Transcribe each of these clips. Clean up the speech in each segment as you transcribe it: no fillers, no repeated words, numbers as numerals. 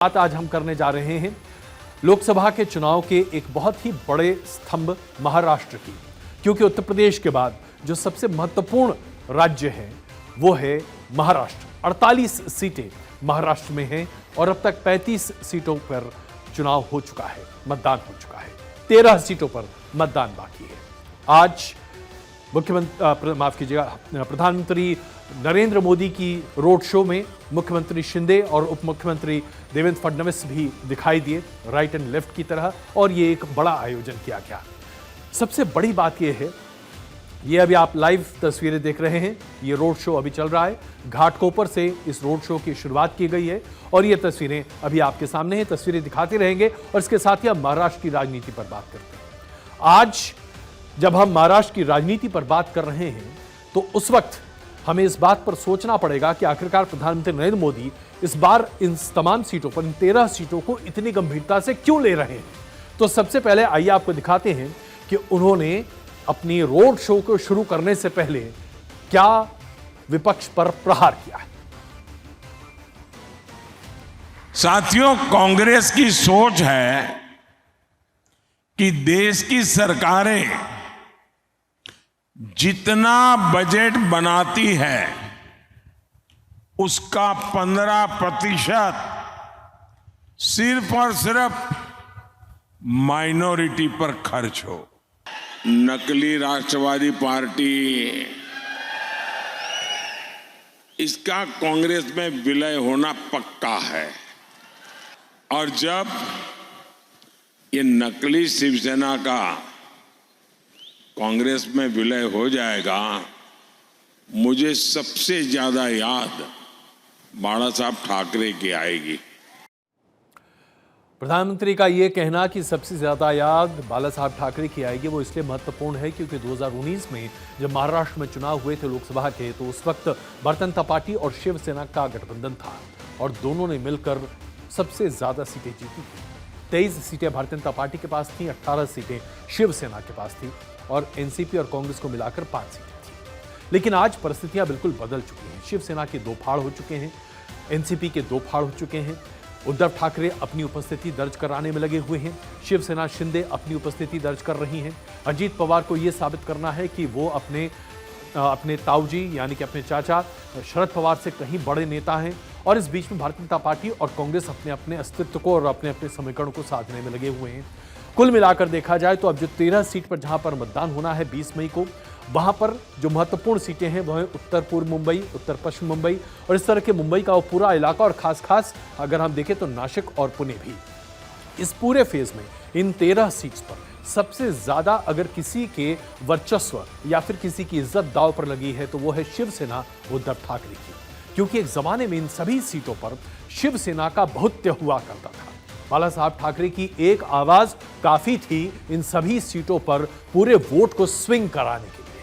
बात आज हम करने जा रहे हैं लोकसभा के चुनाव के एक बहुत ही बड़े स्तंभ महाराष्ट्र की, क्योंकि उत्तर प्रदेश के बाद जो सबसे महत्वपूर्ण राज्य है वो है महाराष्ट्र। 48 सीटें महाराष्ट्र में हैं और अब तक 35 सीटों पर चुनाव हो चुका है, मतदान हो चुका है। 13 सीटों पर मतदान बाकी है। आज प्रधानमंत्री नरेंद्र मोदी की रोड शो में मुख्यमंत्री शिंदे और उप मुख्यमंत्री देवेंद्र फडणवीस भी दिखाई दिए, राइट एंड लेफ्ट की तरह, और ये एक बड़ा आयोजन किया गया। सबसे बड़ी बात यह है, ये अभी आप लाइव तस्वीरें देख रहे हैं, ये रोड शो अभी चल रहा है। घाटकोपर से इस रोड शो की शुरुआत की गई है और ये तस्वीरें अभी आपके सामने हैं। तस्वीरें दिखाते रहेंगे और इसके साथ ही हम महाराष्ट्र की राजनीति पर बात करते हैं। आज जब हम महाराष्ट्र की राजनीति पर बात कर रहे हैं तो उस वक्त हमें इस बात पर सोचना पड़ेगा कि आखिरकार प्रधानमंत्री नरेंद्र मोदी इस बार इन तमाम सीटों पर, इन 13 सीटों को इतनी गंभीरता से क्यों ले रहे हैं। तो सबसे पहले आइए आपको दिखाते हैं कि उन्होंने अपनी रोड शो को शुरू करने से पहले क्या विपक्ष पर प्रहार किया है। साथियों, कांग्रेस की सोच है कि देश की सरकारें जितना बजट बनाती है उसका 15% सिर्फ और सिर्फ माइनॉरिटी पर खर्च हो। नकली राष्ट्रवादी पार्टी, इसका कांग्रेस में विलय होना पक्का है। और जब ये नकली शिवसेना का कांग्रेस में विलय हो जाएगा, मुझे सबसे ज्यादा याद बाला साहब ठाकरे की आएगी। प्रधानमंत्री का यह कहना कि सबसे ज्यादा याद बाला साहब ठाकरे की आएगी, वो इसलिए महत्वपूर्ण है क्योंकि 2019 में जब महाराष्ट्र में चुनाव हुए थे लोकसभा के, तो उस वक्त भारतीय जनता पार्टी और शिवसेना का गठबंधन था और दोनों ने मिलकर सबसे ज्यादा सीटें जीती थी। 23 सीटें भारतीय जनता पार्टी के पास थी, 18 सीटें शिवसेना के पास थी और एनसीपी और कांग्रेस को मिलाकर 5 सीटें थी। लेकिन आज परिस्थितियां बिल्कुल बदल चुकी हैं। शिवसेना के 2 फाड़ हो चुके हैं, एनसीपी के 2 फाड़ हो चुके हैं। उद्धव ठाकरे अपनी उपस्थिति दर्ज कराने में लगे हुए हैं, शिवसेना शिंदे अपनी उपस्थिति दर्ज कर रही हैं। अजीत पवार को यह साबित करना है कि वो अपने ताऊजी यानी कि अपने चाचा शरद पवार से कहीं बड़े नेता हैं। और इस बीच में भारतीय जनता पार्टी और कांग्रेस अपने अपने अस्तित्व को और अपने अपने समीकरण को साधने में लगे हुए हैं। कुल मिलाकर देखा जाए तो अब जो 13 सीट पर जहां पर मतदान होना है 20 मई को, वहां पर जो महत्वपूर्ण सीटें हैं वह है उत्तर पूर्व मुंबई, उत्तर पश्चिम मुंबई और इस तरह के मुंबई का वो पूरा इलाका, और खास अगर हम देखें तो नासिक और पुणे भी। इस पूरे फेज में इन 13 सीट्स पर सबसे ज्यादा अगर किसी के वर्चस्व या फिर किसी की इज्जत दांव पर लगी है तो वो है शिवसेना उद्धव ठाकरे की, क्योंकि एक जमाने में इन सभी सीटों पर शिवसेना का बहुत्य हुआ करता था। बाला साहब ठाकरे की एक आवाज काफी थी इन सभी सीटों पर पूरे वोट को स्विंग कराने के लिए।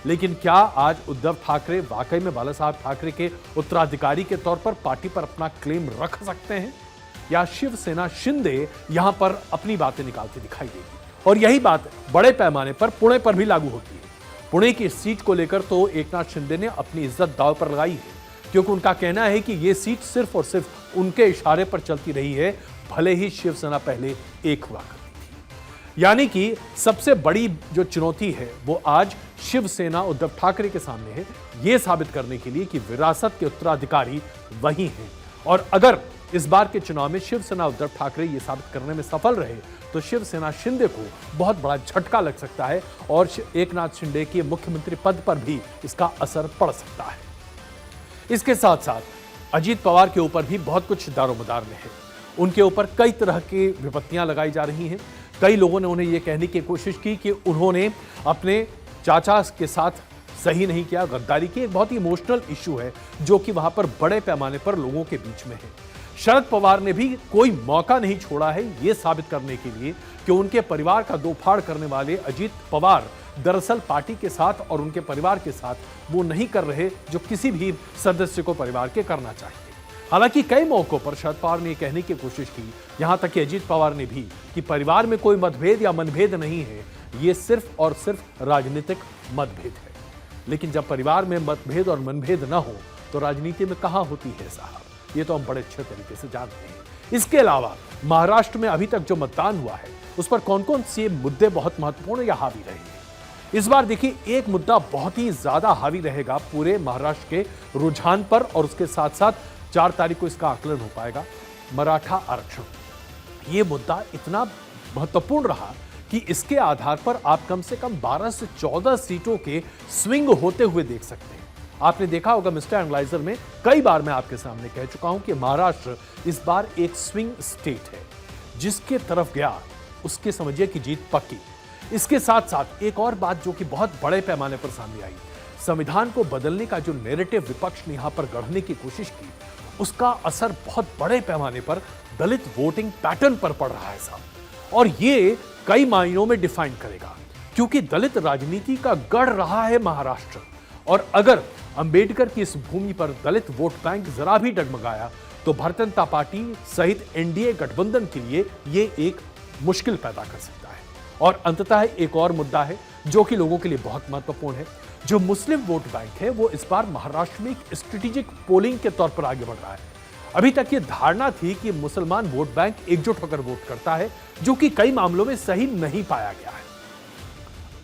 लेकिन क्या आज उद्धव ठाकरे वाकई में बाला साहब ठाकरे के उत्तराधिकारी के तौर पर पार्टी पर अपना क्लेम रख सकते हैं, या शिवसेना शिंदे यहां पर अपनी बातें निकालते दिखाई देगी? और यही बात बड़े पैमाने पर पुणे पर भी लागू होती है। पुणे की सीट को लेकर तो एकनाथ शिंदे ने अपनी इज्जत दांव पर लगाई है, क्योंकि उनका कहना है कि यह सीट सिर्फ और सिर्फ उनके इशारे पर चलती रही है, भले ही शिवसेना पहले एक हुआ करती थी। यानी कि सबसे बड़ी जो चुनौती है वो आज शिवसेना उद्धव ठाकरे के सामने है, यह साबित करने के लिए कि विरासत के उत्तराधिकारी वही हैं। और अगर इस बार के चुनाव में शिवसेना उद्धव ठाकरे ये साबित करने में सफल रहे तो शिवसेना शिंदे को बहुत बड़ा झटका लग सकता है और एकनाथ शिंदे के मुख्यमंत्री पद पर भी इसका असर पड़ सकता है। इसके साथ साथ अजीत पवार के ऊपर भी बहुत कुछ दारोमदार में है। उनके ऊपर कई तरह की विपत्तियां लगाई जा रही हैं। कई लोगों ने उन्हें यह कहने की कोशिश की कि उन्होंने अपने चाचा के साथ सही नहीं किया, गद्दारी की। एक बहुत ही इमोशनल इशू है जो कि वहां पर बड़े पैमाने पर लोगों के बीच में है। शरद पवार ने भी कोई मौका नहीं छोड़ा है यह साबित करने के लिए कि उनके परिवार का 2 फाड़ करने वाले अजीत पवार दरअसल पार्टी के साथ और उनके परिवार के साथ वो नहीं कर रहे जो किसी भी सदस्य को परिवार के करना चाहिए। हालांकि कई मौकों पर शरद पवार ने कहने की कोशिश की, यहां तक कि अजीत पवार ने भी, कि परिवार में कोई मतभेद या मनभेद नहीं है, ये सिर्फ और सिर्फ राजनीतिक मतभेद है। लेकिन जब परिवार में मतभेद और मनभेद न हो तो राजनीति में कहां होती है साहब? ये तो हम बड़े अच्छे तरीके से जानते हैं। इसके अलावा महाराष्ट्र में अभी तक जो मतदान हुआ है उस पर कौन कौन से मुद्दे बहुत महत्वपूर्ण या हावी रहे हैं। इस बार देखिए, एक मुद्दा बहुत ही ज्यादा हावी रहेगा पूरे महाराष्ट्र के रुझान पर, और उसके साथ साथ 4 तारीख को इसका आकलन हो पाएगा, मराठा आरक्षण। यह मुद्दा इतना महत्वपूर्ण रहा कि इसके आधार पर आप कम से कम 12 से 14 सीटों के स्विंग होते हुए देख सकते हैं। आपने देखा होगा मिस्टर एनालाइजर में कई बार मैं आपके सामने कह चुका हूं कि महाराष्ट्र इस बार एक स्विंग स्टेट है, जिसके तरफ गया उसके समझिए कि जीत पक्की। इसके साथ साथ एक और बात जो कि बहुत बड़े पैमाने पर सामने आई, संविधान को बदलने का जो नैरेटिव विपक्ष ने यहां पर गढ़ने की कोशिश की, उसका असर बहुत बड़े पैमाने पर दलित वोटिंग पैटर्न पर पड़ रहा है साहब। और ये कई मायनों में डिफाइन करेगा, क्योंकि दलित राजनीति का गढ़ रहा है महाराष्ट्र, और अगर अंबेडकर की इस भूमि पर दलित वोट बैंक जरा भी डगमगाया तो भारतीय जनता पार्टी सहित एनडीए गठबंधन के लिए ये एक मुश्किल पैदा कर सकता है। और अंततः एक और मुद्दा है जो कि लोगों के लिए बहुत महत्वपूर्ण है। जो मुस्लिम वोट बैंक है वो इस बार महाराष्ट्र में एक स्ट्रेटेजिक पोलिंग के तौर पर आगे बढ़ रहा है। अभी तक ये धारणा थी कि मुसलमान वोट बैंक एकजुट होकर वोट करता है, जो कि कई मामलों में सही नहीं पाया गया है।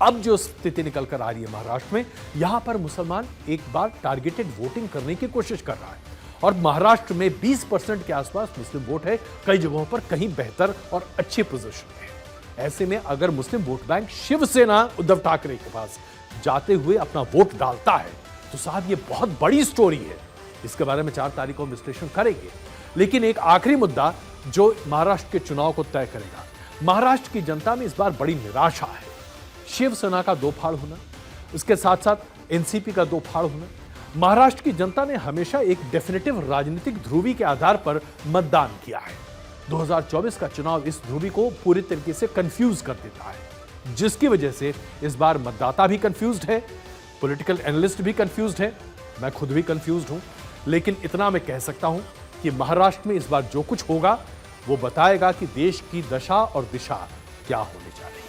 अब जो स्थिति निकल कर आ रही है महाराष्ट्र में, यहां पर मुसलमान एक बार टारगेटेड वोटिंग करने की कोशिश कर रहा है, और महाराष्ट्र में 20% के आसपास मुस्लिम वोट है, कई जगहों पर कहीं बेहतर और अच्छे पोजीशन में है। ऐसे में अगर मुस्लिम वोट बैंक शिवसेना उद्धव ठाकरे के पास जाते हुए अपना वोट डालता है तो साहब ये बहुत बड़ी स्टोरी है। इसके बारे में 4 तारीख को हम विश्लेषण करेंगे। लेकिन एक आखिरी मुद्दा जो महाराष्ट्र के चुनाव को तय करेगा, महाराष्ट्र की जनता में इस बार बड़ी निराशा है। शिवसेना का 2 फाड़ होना, उसके साथ साथ एनसीपी का 2 फाड़ होना। महाराष्ट्र की जनता ने हमेशा एक डेफिनेटिव राजनीतिक ध्रुवी के आधार पर मतदान किया है। 2024 का चुनाव इस ध्रुवी को पूरी तरीके से कंफ्यूज कर देता है, जिसकी वजह से इस बार मतदाता भी कंफ्यूज्ड है, पॉलिटिकल एनालिस्ट भी कंफ्यूज्ड है, मैं खुद भी कंफ्यूज्ड हूं। लेकिन इतना मैं कह सकता हूं कि महाराष्ट्र में इस बार जो कुछ होगा वो बताएगा कि देश की दशा और दिशा क्या होने जा रही है।